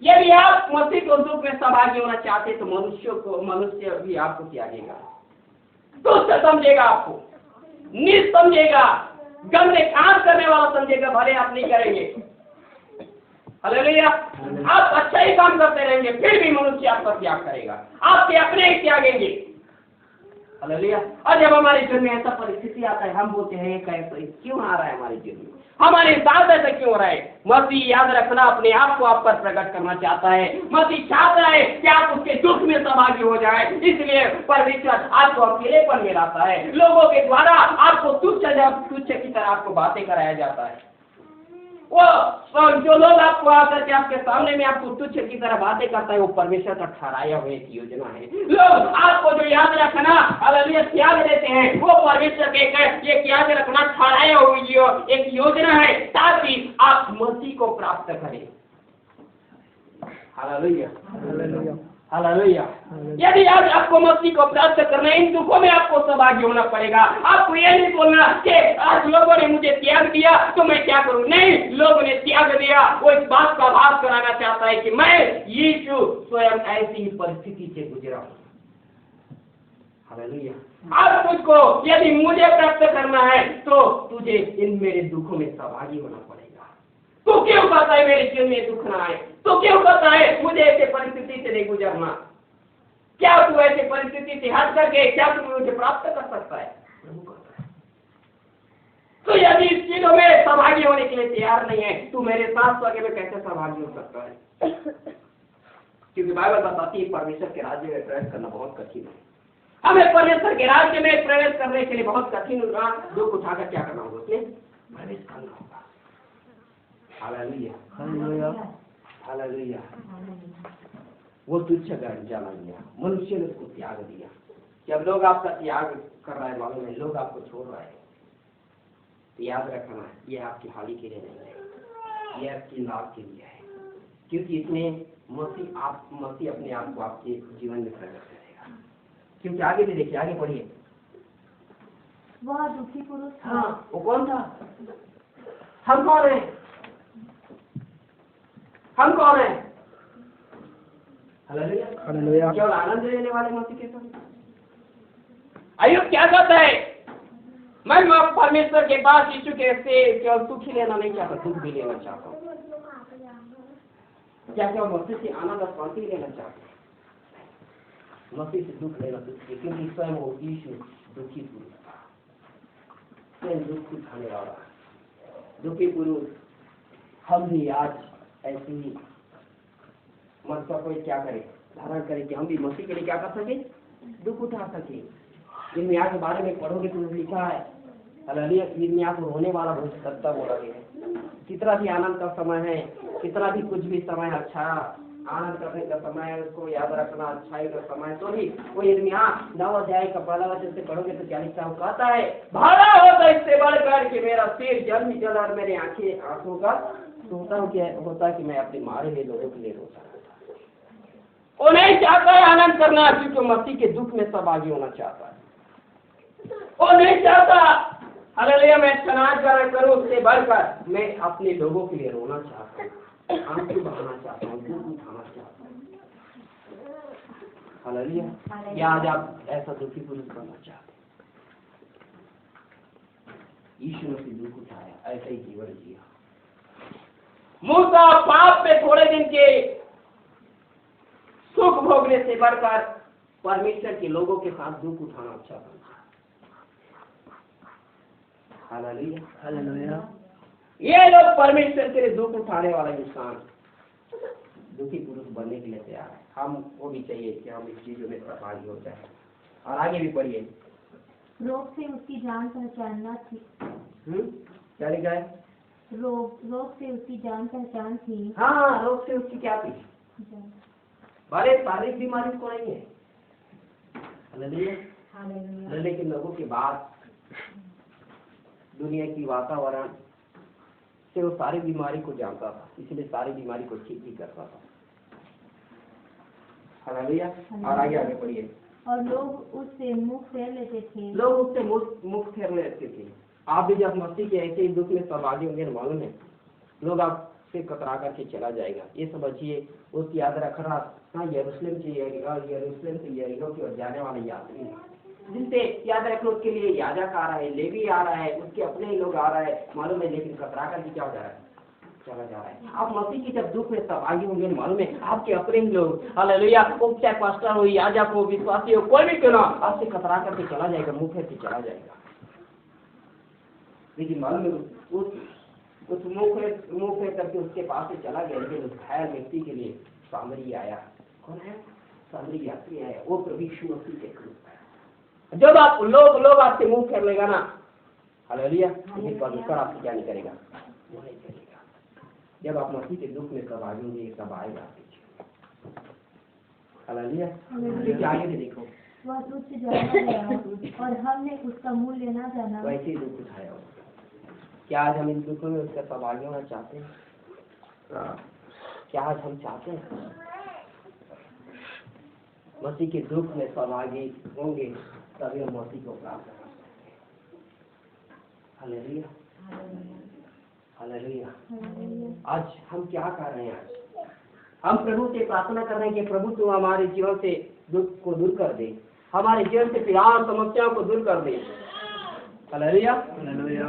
यदि आप मसीह को दुख में सहभागी होना चाहते तो मनुष्य भी आपको त्यागेगा, दुष्ट समझेगा, आपको नीच समझेगा, गंदे काम करने वाला समझेगा, भले आप नहीं करेंगे। हालेलुया। आप अच्छा ही काम करते रहेंगे, फिर भी मनुष्य आपका त्याग करेगा, आपके अपने ही त्यागेंगे। हालेलुया। और जब हमारे जीवन में ऐसा परिस्थिति आता है, हम बोलते हैं कैसे क्यों आ रहा है हमारे जीवन में, हमारे साथ ऐसा क्यों हो रहा है? मसीह याद रखना अपने आप को आप पर प्रकट करना चाहता है। मसीह चाहता है कि आप उसके दुख में सहभागी हो जाए, इसलिए परमेश्वर आपको अकेलेपन में लाता है। लोगों के द्वारा आपको तुच्छ की तरह आपको बातें कराया जाता है। वो जो लोग आपको आकर के आपके सामने में आपको तुच्छ की तरह बातें करता है, वो परमेश्वर का ठहराया हुआ एक योजना है। लोग आपको जो याद रखना हालेलुया त्याग देते हैं, वो परमेश्वर के ये याद रखना ठहराया हुआ एक योजना है, ताकि आप मसीह को प्राप्त करें। Hallelujah hallelujah. यदि आज आपको मसीह को प्राप्त करना है, इन दुखों में आपको सहभागी होना पड़ेगा। आपको ये नहीं बोलना कि आज लोगों ने मुझे त्याग दिया तो मैं क्या करूं। नहीं, लोगों ने त्याग दिया, वो इस बात का आभास कराना चाहता है कि मैं यीशु स्वयं ऐसी ही परिस्थिति से गुजरा हूं। हालेलुया। आज तुझको यदि मुझे प्राप्त करना है तो तुझे इन मेरे दुखों में सहभागी होना पड़ेगा। तो क्यों कहता है मेरे जीवन में दुख ना आए? तो क्यों कहता है मुझे ऐसे परिस्थिति से नहीं गुजरना? क्या तू ऐसे परिस्थिति से हट करके क्या तू मुझे प्राप्त कर सकता है? तो यदि इस चीजों में सहभागी होने के लिए तैयार नहीं है, तू मेरे साथ स्वर्ग में कैसे सहभागी हो सकता है? क्योंकि बाइबल बताती है परमेश्वर के राज्य में प्रवेश करना बहुत कठिन है। हमें परमेश्वर के राज्य में प्रवेश करने के लिए बहुत कठिन होगा। दुख उठाकर क्या करना होगा? उसमें प्रवेश करना होगा। Hallelujah hallelujah. वो तुच्छ जाना गया, मनुष्य ने उसको त्याग दिया। जब लोग आपका त्याग कर रहा है, मालूम है लोग आपको छोड़ रहे हैं, तो याद रखना ये आपकी हानि के लिए नहीं है, ये आपकी लाभ के लिए है। क्योंकि इसमें मसीह अपने आप को आपके जीवन में प्रकट करेगा। क्योंकि आगे भी देखिए, आगे पढ़िए। वह दुखी पुरुष था। हाँ, वो कौन था? हम कौन है? हम कौन है? हालेलुया। केवल आनंद लेने वाले मसीह के साथ। अय्यूब क्या कहता है? मैं परमेश्वर के पास यीशु के से केवल सुख ही लेना नहीं चाहता, दुख भी लेना चाहता हूँ। क्या केवल मसीह से आनंद और शांति लेना चाहता हूँ? मसीह से दुख लेना सीखिए, क्योंकि स्वयं वो यीशु दुखी पुरुष था, स्वयं दुख उठाने वाला दुखी पुरुष। हम भी आज ऐसी ही मतलब कोई क्या करे, धारण करे कि हम भी मसीह के लिए क्या कर सके, दुख उठा सके। यिर्मयाह के बारे में पढ़ोगे तो लिखा है, हालेलुया, यिर्मयाह को रोने वाला बहुत सत्ता बोला गया है। कितना भी आनंद का समय है, कितना भी कुछ भी समय अच्छा आनंद करने का समय है, उसको याद रखना अच्छाई का समय। तो ही वो यिर्मयाह 9 अध्याय का 1 वचन से पढ़ोगे तो 40 वो कहता है, भाड़ा होता इससे बढ़कर कि मेरा सिर जल जल और मेरी आंखें आंसू का होता कि मैं अपने मारे हुए लोगों के लिए रोता। वो नहीं चाहता है आनंद करना, क्योंकि मसीह के दुख में सब आगे होना चाहता है। वो नहीं चाहता हालेलुया मैं स्नान करूं, उससे बढ़कर मैं अपने लोगों के लिए रोना चाहता हूँ, आंसू बहाना चाहता हूँ, दुख उठाना चाहता हूँ। हालेलुया। या आज आप ऐसा दुखी पुरुष बनना चाहते हैं? यीशु मसीह दुख उठाया, ऐसा ही जीवन जिया। मूसा पाप पे थोड़े दिन के सुख भोगने से बढ़कर परमेश्वर के लोगों के साथ दुख उठाना अच्छा था। Hallelujah hallelujah. ये लोग परमेश्वर के लिए दुख उठाने वाला इंसान दुखी पुरुष बनने के लिए तैयार है। हमको भी चाहिए कि हम इस चीजों में सहभागी हो जाए। और आगे भी पढ़िए। रोग से उसकी जान पहचानना थी। क्या लिखा है? रोग से उसकी जान पहचान थी। हाँ, रोग से उसकी क्या थी? बड़े शारीरिक बीमारी को नहीं है। हालेलुया। लेकिन लोगों के बाद दुनिया की वातावरण से वो सारी बीमारी को जानता था, इसलिए सारी बीमारी को ठीक भी करता था। हालेलुया। और आगे आगे पढ़िए। और लोग उससे मुख फेर लेते थे। लोग उससे मुख फेर लेते थे। आप भी जब मसीह के ऐसे ही दुख में सहभागी होंगे, मालूम है लोग आपसे कतरा करके चला जाएगा। ये समझिए, उसकी याद रखना। हाँ, यरूशलेम से यरीहो की ओर जाने वाले यात्री जिनसे याद रखना, उसके लिए याजक आ रहा है, लेवी आ रहा है, उसके अपने ही लोग आ रहा है, मालूम है, लेकिन कतरा करके क्या हो जा रहा है? चला जा रहा है। आप मसीह की जब दुख में सहभागी होंगे, मालूम है आपके अपने ही लोग, हालेलुया, वो चाहे पास्टर हो, याजक हो, विश्वासी हो, कोई भी क्यों ना, आपसे कतरा करके चला जाएगा, मुंह फेर के चला जाएगा। लेकिन मालूम है उस मुंह फेर करके उसके पास से चला गया, लेकिन उस घायल व्यक्ति के लिए सामरी आया। कौन है? सामरी यात्री आया, वो प्रभु यीशु मसीह के क्रूस। जब आप लोग आपसे मुंह फेर लेगा ना, हालेलुया, लेकिन परमेश्वर आपसे क्या नहीं करेगा? वो नहीं करेगा। जब आप मसीह के दुख में सहभागी होंगे, सब आएगा आपके। हालेलुया। क्योंकि आगे भी देखो, वह तुझसे जाना गया और हमने उसका मूल्य ना जाना। वैसे ही दुख उठाया हो। क्या आज हम इन दुखों में उसका सहभागी होना चाहते हैं? क्या आज हम चाहते हैं मसीह के दुख में सहभागी होंगे, तभी हम मसीह को प्राप्त कर सकते हैं। Hallelujah hallelujah. आज हम क्या कर रहे हैं? आज हम प्रभु से प्रार्थना कर रहे हैं कि प्रभु तू हमारे जीवन से दुख को दूर कर दे, हमारे जीवन से पीड़ा समस्याओं को दूर कर दे। Hallelujah hallelujah.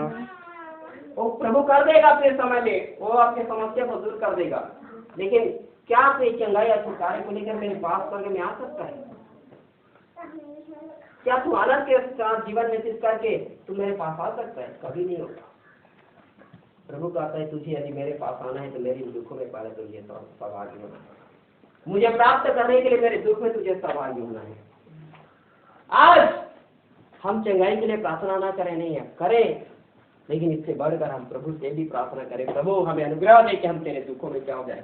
वो प्रभु कर देगा अपने समय में, वो आपके समस्या को दूर कर देगा। लेकिन क्या आपने चंगाई या छुटकारे को लेकर मेरे पास स्वर्ग में आ सकता है? क्या तू आनंद के साथ जीवन व्यतीत करके तू मेरे पास आ सकता है? कभी नहीं होगा। प्रभु कहता है तुझे यदि मेरे पास आना है तो मेरी दुखों में पहले तुझे सहभागी होना है। मुझे प्राप्त करने के लिए मेरे दुख में तुझे सहभागी होना है। आज हम चंगाई के लिए प्रार्थना ना करें, नहीं है करें, लेकिन इससे बढ़कर हम प्रभु से भी प्रार्थना करें, प्रभु हमें अनुग्रह दे कि हम तेरे दुखों में क्या हो जाए?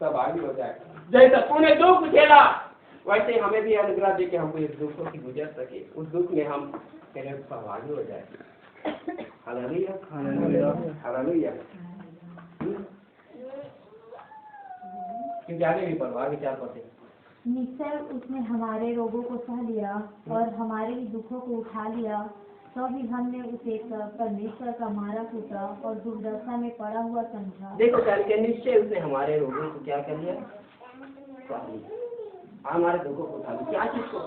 सहभागी हो जाए। जैसा तूने दुख झेला वैसे हमें भी अनुग्रह दे कि हम इस दुखों से गुजर सके, उस दुख में हम तेरे सहभागी हो जाए। Hallelujah hallelujah hallelujah. क्योंकि आगे भी पढ़वा विचार करते निश्चय उसने हमारे रोगों को सह लिया और हमारे ही दुखों को उठा लिया, तो भी हमने उसे परमेश्वर का मारा कूटा और दुर्दशा में पड़ा हुआ समझा। देखो क्या निश्चय उसने हमारे रोगों को क्या कर लिया? हमारे दुखों को उठा लिया। क्या चीज को?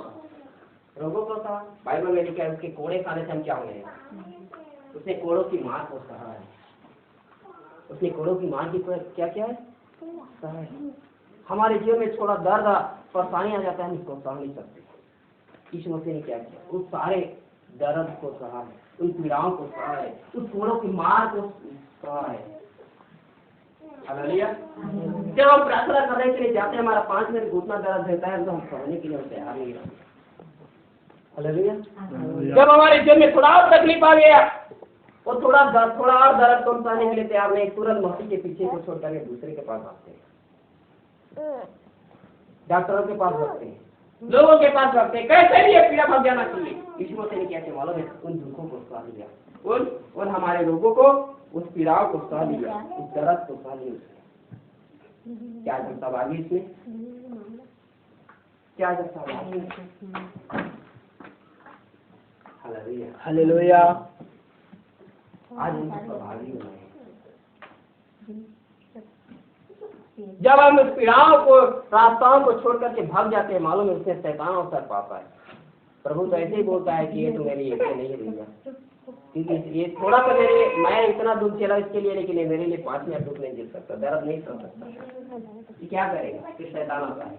रोगों को था। बाइबल में लिखा है उसके कोड़े खाने से हम क्या होंगे? उसने कोड़ों की मार को सहा है। उसने कोड़ों की मार की क्या क्या है? सहा है। हमारे जीवन में थोड़ा दर्द परेशानी आ जाता है, हम इसको सह नहीं सकते। यीशु मसीह ने क्या किया? उस सारे दर्द को सहा है, उन पीड़ाओं को सहा है, उस कोड़ों की मार को सहा है। हालेलुया। जब हम प्रार्थना करने के लिए जाते हैं, हमारा 5 मिनट घुटना दर्द रहता है तो हम सहने के लिए तैयार नहीं रहते। हालेलुया। जब हमारे जीवन में थोड़ा और तकलीफ आ गया, वो थोड़ा और दर्द को सहने के लिए तैयार नहीं, तुरंत मसीह के पीछे को छोड़कर दूसरे के पास आते हैं। डॉक्टरों के पास रखते हैं, लोगों के पास रखते हैं, कैसे भी ये पीड़ा भाग जाना चाहिए। यीशु मसीह ने क्या किया मालूम है? उन दुखों को सह लिया, उन हमारे रोगों को, उस पीड़ाओं को सह लिया, उस दर्द को सह लिया। क्या जनता बागी इसमें, क्या जनता बागी? Hallelujah, hallelujah. आज हम सहभागी हुए हैं। जब हम इस पीड़ाओं को, रास्ताओं को छोड़ करके भाग जाते हैं, मालूम है उससे शैतान अवसर पाता है। प्रभु तो ऐसे ही बोलता है कि ये तो मेरी इच्छा नहीं है भैया, क्योंकि ये थोड़ा सा मैं इतना दुख चला इसके लिए, लेकिन ये मेरे लिए 5 मिनट दुख नहीं झेल सकता, दर्द नहीं सह सकता। ये क्या करेगा? फिर शैतान आता है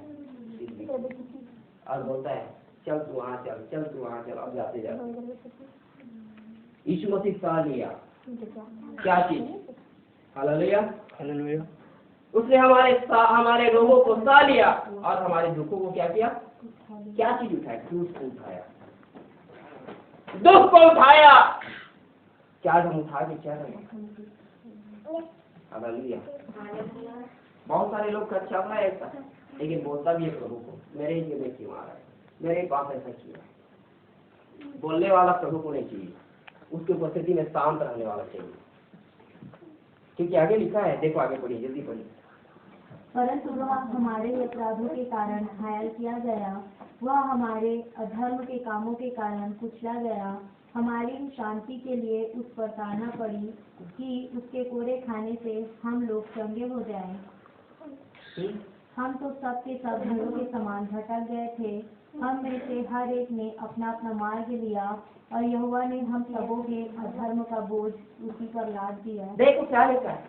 और बोलता है चल तू वहाँ चल, चल तू वहाँ चल। अब जाते जाते यीशु मसीह सह लिया क्या चीज? Hallelujah, hallelujah. उसने हमारे रोगों को सह लिया और हमारे दुखों को क्या किया? क्या चीज उठाया? क्रूस को उठाया, दुख को उठाया। क्या हम उठा के चल रहे हैं? हालेलुया। बहुत सारे लोग चल रहा है ऐसा, लेकिन बोलता भी है प्रभु को, मेरे ही में क्यों आ रहा है, मेरे पास ऐसा किया। बोलने वाला प्रभु को नहीं चाहिए, उसकी उपस्थिति में शांत रहने वाला चाहिए। क्योंकि आगे लिखा है, देखो आगे पढ़िए, जल्दी पढ़िए। परंतु वह हमारे अपराधों के कारण घायल किया गया, वह हमारे अधर्म के कामों के कारण कुचला गया। हमारी शांति के लिए उस पर ताना पड़ी कि उसके कोड़े खाने से हम लोग चंगे हो जाएं। हम तो सब के सब भेड़ों के समान भटक गए थे, हम में से हर एक ने अपना अपना मार्ग लिया और यहोवा ने हम सबों के अधर्म का बोझ उसी पर लाद दिया। देखो क्या लिखा है,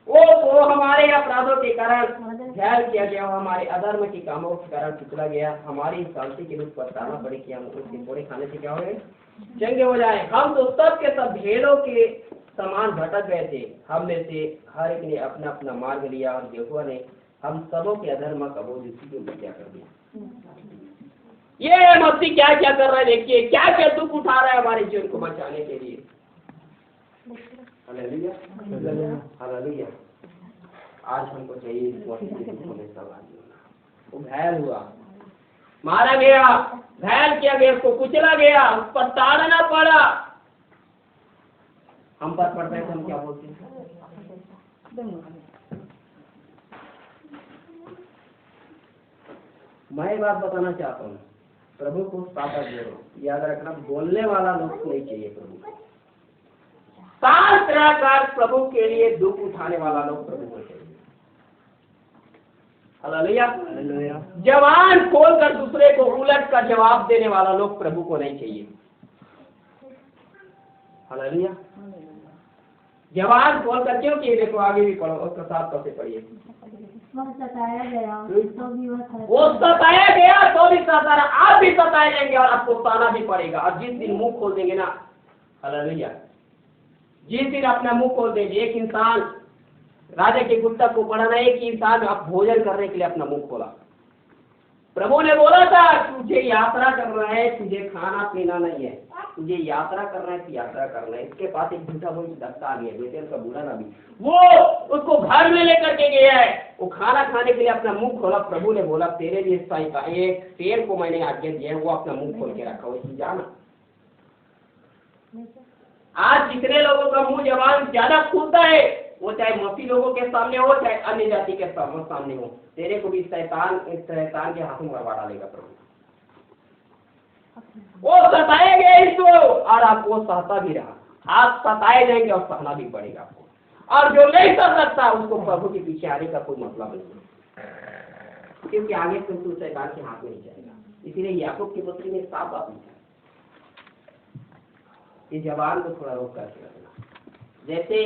वो हमारे अपराधों के कारण घायल किया गया, हमारे अधर्म के कामों के कारण कुचला गया। हमारी शांति के रूप पर ताना पड़े कि हम उसके कोड़े खाने से क्या हो गए? चंगे हो जाए। हम तो सब के सब भेड़ों के समान भटक गए थे, हम में से हर एक ने अपना अपना मार्ग लिया और यहोवा ने हम सबों के अधर्म का बोझ उसी के ऊपर क्या कर दिया। ये मसीह क्या क्या कर रहा है, देखिए क्या क्या दुख उठा रहा है हमारे जीवन को बचाने के लिए। Hallelujah, hallelujah. आज हमको चाहिए इस मसीह के दुखों में सहभागी होना। वो घायल हुआ, मारा गया, घायल किया गया, उसको कुचला गया, उस पर ताड़ना पड़ा। हम पर पड़ता है तो हम क्या बोलते हैं? मैं एक बात बताना चाहता हूँ, प्रभु को ताकत दो, याद रखना, बोलने वाला लोग नहीं चाहिए प्रभु। सात तरह प्रभु के लिए दुख उठाने वाला लोग प्रभु को चाहिए। Hallelujah, hallelujah. जवान खोलकर दूसरे को उलट कर जवाब देने वाला लोग प्रभु को नहीं चाहिए। हालेलुया, जवान खोलकर, क्योंकि देखो आगे भी पढ़ो, उसका 7 पद से पढ़िए। वह सताया गया तो भी वो सताया गया तो भी सता रहा, आप भी सताए जाएंगे और आपको ताना भी पड़ेगा। और जिस दिन मुंह खोल देंगे ना, हालेलुया, जिस दिन अपना मुंह खोल देंगे, एक इंसान राजा के गुप्ता को पढ़ाना, एक इंसान आप भोजन करने के लिए अपना मुंह खोला। प्रभु ने बोला था तुझे यात्रा करना है, तुझे खाना पीना नहीं है, तुझे यात्रा करना है, यात्रा करना है। इसके पास एक झूठा बोल दस्ता आ गया, बेतेल का बूढ़ा नबी, वो उसको घर में लेकर के गया है। वो खाना खाने के लिए अपना मुंह खोला। प्रभु ने बोला तेरे लिए एक शेर को मैंने आज्ञा दिया है, वो अपना मुंह खोल के रखा, वही जाना। आज जितने लोगों का मुंह जबान ज्यादा खुलता है, वो चाहे मसीह लोगों के सामने हो, चाहे अन्य जाति के सामने हो, तेरे को भी शैतान के हाथों मरवा डालेगा प्रभु। वो सताए गए इसको और आपको सहता भी रहा। आप सताए जाएंगे और सहना भी पड़ेगा आपको। और जो नहीं सह सकता उसको प्रभु के पीछे आने का कोई मतलब नहीं, क्योंकि आगे तो शैतान के हाथ में नहीं जाएगा। इसीलिए याकूब की पत्री में साफ बात लिखा है, इस जबान को थोड़ा रोक करके रखना। जैसे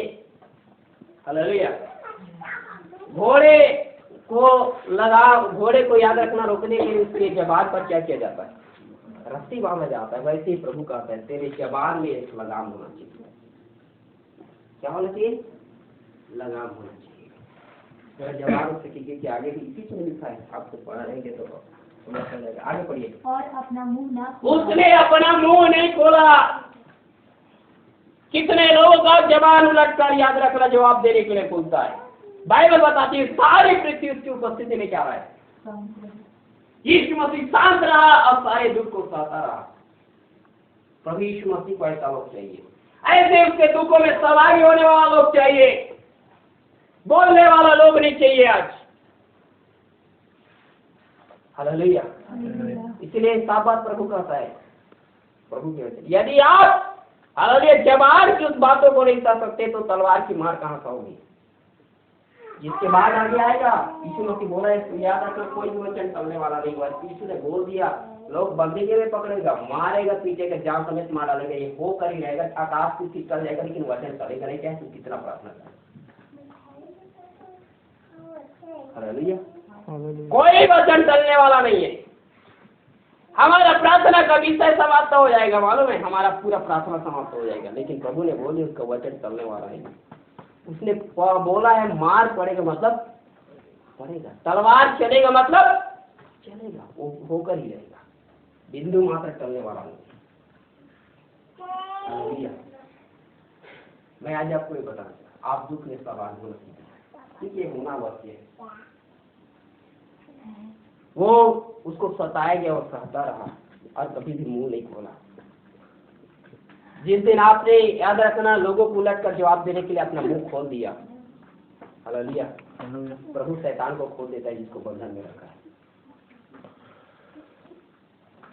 हालेलुया, घोड़े को याद रखना, रोकने के लिए उसके जबान पर क्या किया जाता है? रस्सी बांधा जाता है। वैसे ही प्रभु कहता है तेरे जबान में एक लगाम होना चाहिए। क्या होना चाहिए? लगाम होना चाहिए। तेरा जबान से कि आगे भी इसी में लिखा है, आपको पढ़ा रहेंगे तो समझ जाएगा। आगे पढ़िए। और अपना मुंह ना, उसने अपना मुंह नहीं खोला। कितने लोगों का जबान उलट कर याद रखना जवाब देने के लिए खुलता है। बाइबल बताती है सारी पृथ्वी उसकी उपस्थिति में क्या रहा है, यीशु मसीह शांत रहा और सारे दुख को सहता रहा। प्रभु यीशु मसीह को ऐसा लोग चाहिए, ऐसे उसके दुखों में सहभागी होने वाला लोग चाहिए, बोलने वाला लोग नहीं चाहिए आज। हालेलुया। इसलिए साफ बात प्रभु कहता है, प्रभु के वचन, यदि आप हालेलुया जबान की उस बातों को नहीं सह सकते तो तलवार की मार कहां खाओगे। जिसके बाद आगे आएगा, यीशु मसीह बोला है, याद रखना कोई भी वचन टलने वाला नहीं हुआ। यीशु ने बोल दिया, लोग बंदीके में पकड़ेगा, मारेगा, पीछे के जान समेत मार डालेगा, ये होकर ही रहेगा। आकाश की टल जाएगा लेकिन वचन टलेगा नहीं। क्या तू कितना प्रार्थना कर, हालेलुया, कोई वचन टलने वाला नहीं है। हमारा प्रार्थना का विषय समाप्त हो जाएगा, मालूम है, हमारा पूरा प्रार्थना समाप्त हो जाएगा, लेकिन प्रभु ने बोली उसका वचन टलने वाला नहीं। उसने बोला है मार पड़ेगा मतलब पड़ेगा, तलवार चलेगा मतलब चलेगा, वो होकर ही रहेगा, बिंदु मात्र टलने वाला नहीं। मैं आज आपको ये बताना चाहता, आप दुख में सवाल होना सीखिए, ये होना अवश्य है। वो उसको सताया गया और सहता रहा और कभी भी मुंह नहीं खोला। जिस दिन आपने, याद रखना, लोगों को उलट कर जवाब देने के लिए अपना मुंह खोल दिया, हालेलुया, प्रभु शैतान को खोल देता है जिसको बंधन में रखा है।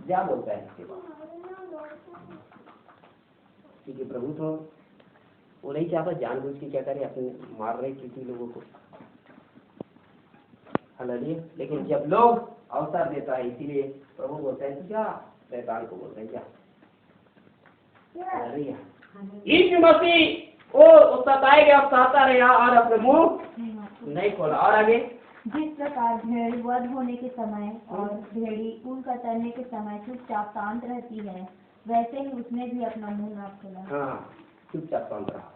क्या बोलता है इसके बाद, क्योंकि प्रभु तो वो नहीं चाहता जानबूझ के क्या करे, अपने मार रहे किसी लोगों को, हालेलुया। लेकिन जब लोग अवसर देता है, इसीलिए प्रभु बोलता है क्या, शैतान को बोलता है क्या, यीशु मसीह वो सताए गया, सहता रहा और अपने मुंह नहीं खोला। और आगे, जिस प्रकार भेड़ वध होने के समय और भेड़ी ऊन कतरने के समय चुपचाप शांत रहती है, वैसे ही उसने भी अपना मुंह ना खोला। हाँ, चुपचाप शांत रहा,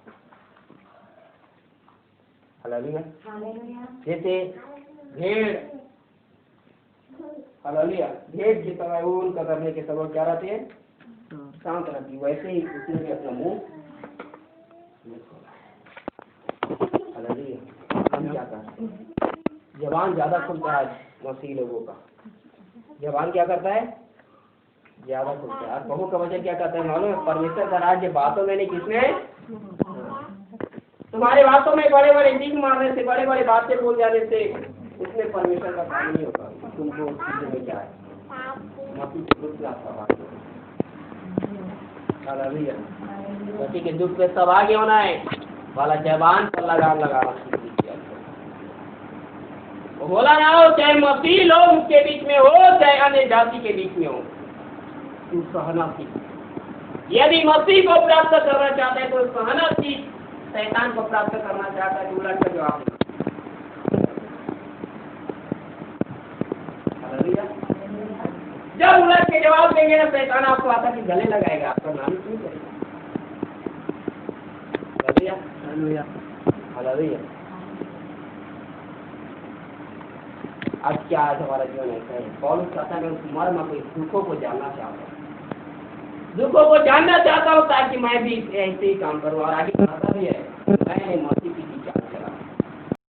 हालेलुया। जैसे भेड़, हालेलुया, भेड़ के समय ऊन कतरने के समय क्या रहते हैं, शांत रहती, वैसे ही उसने भी अपना मुंह नहीं खोला। हालेलुया। हम क्या करते हैं, जबान ज्यादा खुलता है मसीह लोगों का, जबान क्या करता है, ज्यादा खुलता है। और प्रभु का वचन क्या कहता है मालूम है, परमेश्वर का राज्य बातों में नहीं, किसमें, तुम्हारे बातों में बड़े बड़े डींग मारने से, बड़े बड़े बातें बोल जाने से उसमें परमेश्वर का काम नहीं होता। तुमको में क्या है, मसीह के दुख में आपका बात है, हालेलुया। मसीह के दुख में सब आगे होना है वाला जबान पर लगाम लगाना सीखिए। वो बोला ना हो, चाहे मसीह लोग के बीच में हो, चाहे अन्य जाति के बीच में हो, तू सहना सीख। यदि मसीह को प्राप्त करना चाहता है तो सहना सीख, शैतान को प्राप्त करना चाहता है तो उलट कर जवाब दे। जब उलट के जवाब देंगे ना, शैतान आपको आता कि गले लगाएगा, आपका नाम क्यों करेगा। Hallelujah, hallelujah. आज क्या, आज हमारा जीवन ऐसा है, पौलुस कहता है मैं उस मर्म को, दुखों को जानना चाहता हूँ, दुखों को जानना चाहता हूँ ताकि मैं भी ऐसे ही काम करूँ। और आगे कहता भी है, मैंने मसीह की